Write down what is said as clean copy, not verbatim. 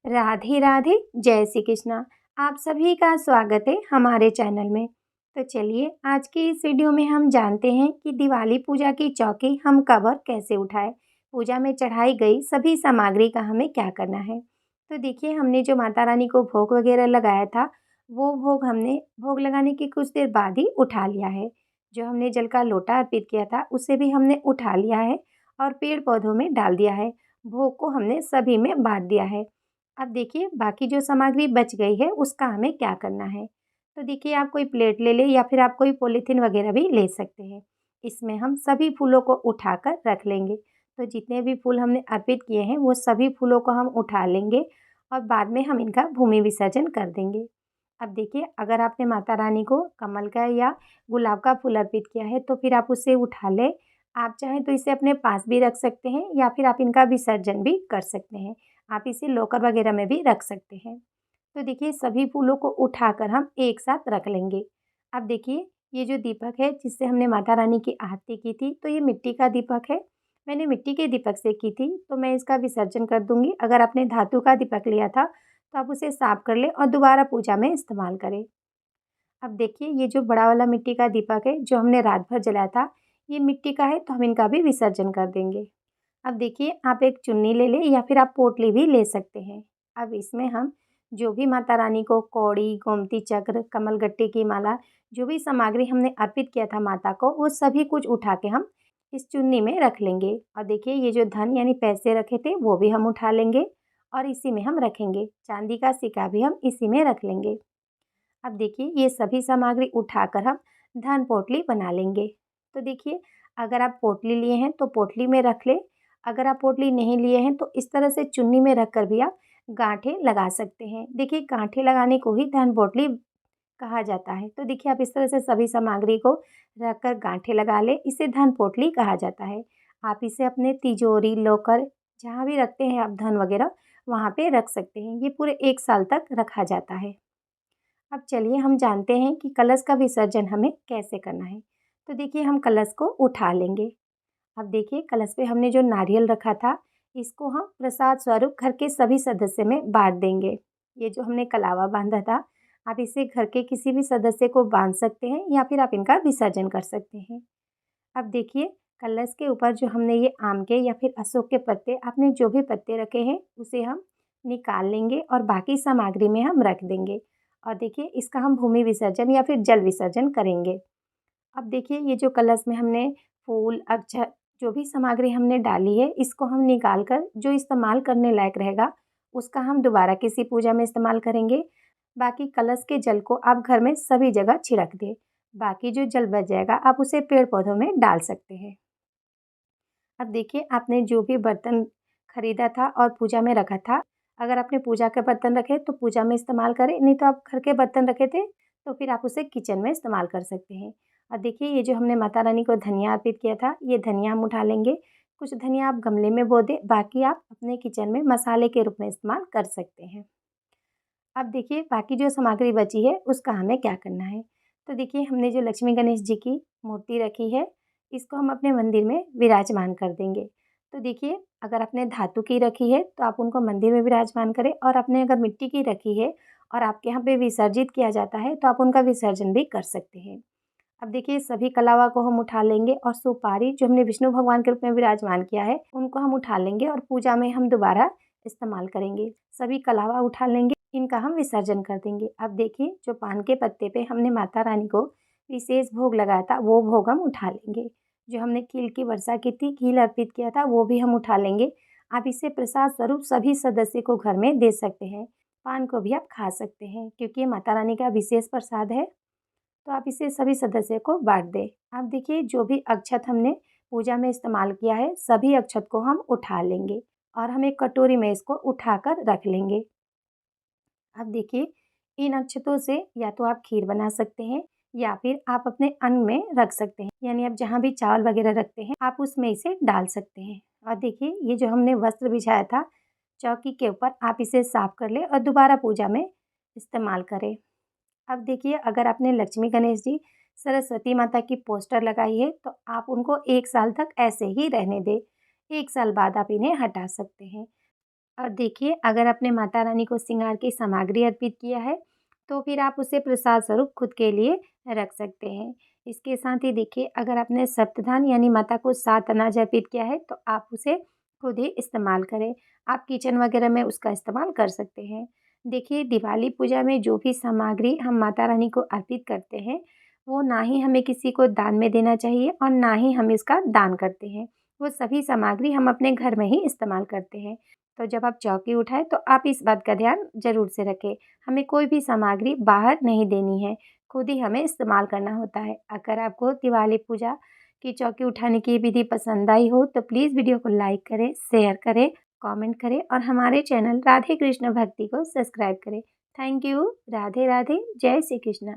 राधे राधे, जय श्री कृष्णा। आप सभी का स्वागत है हमारे चैनल में। तो चलिए आज की इस वीडियो में हम जानते हैं कि दिवाली पूजा की चौकी हम कब और कैसे उठाएं। पूजा में चढ़ाई गई सभी सामग्री का हमें क्या करना है। तो देखिए, हमने जो माता रानी को भोग वगैरह लगाया था, वो भोग हमने भोग लगाने के कुछ देर बाद ही उठा लिया है। जो हमने जल का लोटा अर्पित किया था उसे भी हमने उठा लिया है और पेड़ पौधों में डाल दिया है। भोग को हमने सभी में बांट दिया है। अब देखिए, बाकी जो सामग्री बच गई है उसका हमें क्या करना है। तो देखिए, आप कोई प्लेट ले लें या फिर आप कोई पॉलीथीन वगैरह भी ले सकते हैं। इसमें हम सभी फूलों को उठाकर रख लेंगे। तो जितने भी फूल हमने अर्पित किए हैं वो सभी फूलों को हम उठा लेंगे और बाद में हम इनका भूमि विसर्जन कर देंगे। अब देखिए, अगर आपने माता रानी को कमल का या गुलाब का फूल अर्पित किया है तो फिर आप उसे उठा लें। आप चाहें तो इसे अपने पास भी रख सकते हैं या फिर आप इनका विसर्जन भी कर सकते हैं। आप इसे लॉकर वगैरह में भी रख सकते हैं। तो देखिए, सभी फूलों को उठाकर हम एक साथ रख लेंगे। अब देखिए, ये जो दीपक है जिससे हमने माता रानी की आरती की थी, तो ये मिट्टी का दीपक है। मैंने मिट्टी के दीपक से की थी तो मैं इसका विसर्जन कर दूंगी। अगर आपने धातु का दीपक लिया था तो आप उसे साफ कर लें और दोबारा पूजा में इस्तेमाल करें। अब देखिए, ये जो बड़ा वाला मिट्टी का दीपक है जो हमने रात भर जलाया था, ये मिट्टी का है तो हम इनका भी विसर्जन कर देंगे। अब देखिए, आप एक चुन्नी ले लें या फिर आप पोटली भी ले सकते हैं। अब इसमें हम जो भी माता रानी को कौड़ी, गोमती चक्र, कमलगट्टे की माला, जो भी सामग्री हमने अर्पित किया था माता को, वो सभी कुछ उठा के हम इस चुन्नी में रख लेंगे। और देखिए, ये जो धन यानी पैसे रखे थे वो भी हम उठा लेंगे और इसी में हम रखेंगे। चांदी का सिक्का भी हम इसी में रख लेंगे। अब देखिए, ये सभी सामग्री उठाकर हम धन पोटली बना लेंगे। तो देखिए, अगर आप पोटली लिए हैं तो पोटली में रख लें। अगर आप पोटली नहीं लिए हैं तो इस तरह से चुन्नी में रख कर भी आप गांठें लगा सकते हैं। देखिए, गांठें लगाने को ही धन पोटली कहा जाता है। तो देखिए, आप इस तरह से सभी सामग्री को रख कर गांठें लगा लें। इसे धन पोटली कहा जाता है। आप इसे अपने तिजोरी, लॉकर, जहाँ भी रखते हैं आप धन वगैरह, वहाँ पे रख सकते हैं। ये पूरे 1 साल तक रखा जाता है। अब चलिए हम जानते हैं कि कलश का विसर्जन हमें कैसे करना है। तो देखिए, हम कलश को उठा लेंगे। अब देखिए, कलश पे हमने जो नारियल रखा था, इसको हम प्रसाद स्वरूप घर के सभी सदस्य में बांट देंगे। ये जो हमने कलावा बांधा था, आप इसे घर के किसी भी सदस्य को बांध सकते हैं या फिर आप इनका विसर्जन कर सकते हैं। अब देखिए, कलश के ऊपर जो हमने ये आम के या फिर अशोक के पत्ते, आपने जो भी पत्ते रखे हैं उसे हम निकाल लेंगे और बाकी सामग्री में हम रख देंगे। और देखिए, इसका हम भूमि विसर्जन या फिर जल विसर्जन करेंगे। अब देखिए, ये जो कलश में हमने फूल, अक्षत, जो भी सामग्री हमने डाली है, इसको हम निकाल कर जो इस्तेमाल करने लायक रहेगा उसका हम दोबारा किसी पूजा में इस्तेमाल करेंगे। बाकी कलश के जल को आप घर में सभी जगह छिड़क दें। बाकी जो जल बच जाएगा आप उसे पेड़ पौधों में डाल सकते हैं। अब देखिए, आपने जो भी बर्तन खरीदा था और पूजा में रखा था, अगर आपने पूजा के बर्तन रखे तो पूजा में इस्तेमाल करें, नहीं तो आप घर के बर्तन रखे थे तो फिर आप उसे किचन में इस्तेमाल कर सकते हैं। और देखिए, ये जो हमने माता रानी को धनिया अर्पित किया था, ये धनिया हम उठा लेंगे। कुछ धनिया आप गमले में बो दें, बाकी आप अपने किचन में मसाले के रूप में इस्तेमाल कर सकते हैं। अब देखिए, बाकी जो सामग्री बची है उसका हमें क्या करना है। तो देखिए, हमने जो लक्ष्मी गणेश जी की मूर्ति रखी है, इसको हम अपने मंदिर में विराजमान कर देंगे। तो देखिए, अगर आपने धातु की रखी है तो आप उनको मंदिर में विराजमान करें, और आपने अगर मिट्टी की रखी है और आपके यहाँ पे विसर्जित किया जाता है तो आप उनका विसर्जन भी कर सकते हैं। अब देखिए, सभी कलावा को हम उठा लेंगे और सुपारी जो हमने विष्णु भगवान के रूप में विराजमान किया है उनको हम उठा लेंगे और पूजा में हम दोबारा इस्तेमाल करेंगे। सभी कलावा उठा लेंगे, इनका हम विसर्जन कर देंगे। अब देखिए, जो पान के पत्ते पे हमने माता रानी को विशेष भोग लगाया था वो भोग हम उठा लेंगे। जो हमने खील की वर्षा की थी, खील अर्पित किया था, वो भी हम उठा लेंगे। आप इसे प्रसाद स्वरूप सभी सदस्य को घर में दे सकते हैं। पान को भी आप खा सकते हैं क्योंकि ये माता रानी का विशेष प्रसाद है। तो आप इसे सभी सदस्य को बांट दें। अब देखिए, जो भी अक्षत हमने पूजा में इस्तेमाल किया है सभी अक्षत को हम उठा लेंगे और हम एक कटोरी में इसको उठाकर रख लेंगे। अब देखिए, इन अक्षतों से या तो आप खीर बना सकते हैं या फिर आप अपने अन्न में रख सकते हैं, यानी आप जहाँ भी चावल वगैरह रखते हैं आप उसमें इसे डाल सकते हैं। और देखिए, ये जो हमने वस्त्र बिछाया था चौकी के ऊपर, आप इसे साफ कर लें और दोबारा पूजा में इस्तेमाल करें। अब देखिए, अगर आपने लक्ष्मी गणेश जी, सरस्वती माता की पोस्टर लगाई है तो आप उनको 1 साल तक ऐसे ही रहने दें। 1 साल बाद आप इन्हें हटा सकते हैं। और देखिए, अगर आपने माता रानी को श्रृंगार की सामग्री अर्पित किया है, तो फिर आप उसे प्रसाद स्वरूप खुद के लिए रख सकते हैं। इसके साथ ही देखिए, अगर आपने सप्तधान यानी माता को 7 अनाज अर्पित किया है, तो आप उसे खुद ही इस्तेमाल करें। आप किचन वगैरह में उसका इस्तेमाल कर सकते हैं। देखिए, दिवाली पूजा में जो भी सामग्री हम माता रानी को अर्पित करते हैं, वो ना ही हमें किसी को दान में देना चाहिए और ना ही हम इसका दान करते हैं। वो सभी सामग्री हम अपने घर में ही इस्तेमाल करते हैं। तो जब आप चौकी उठाएँ तो आप इस बात का ध्यान ज़रूर से रखें। हमें कोई भी सामग्री बाहर नहीं देनी है, खुद ही हमें इस्तेमाल करना होता है। अगर आपको दिवाली पूजा की चौकी उठाने की विधि पसंद आई हो तो प्लीज़ वीडियो को लाइक करें, शेयर करें, कमेंट करें और हमारे चैनल राधे कृष्ण भक्ति को सब्सक्राइब करें। Thank you. राधे राधे। जय श्री कृष्ण।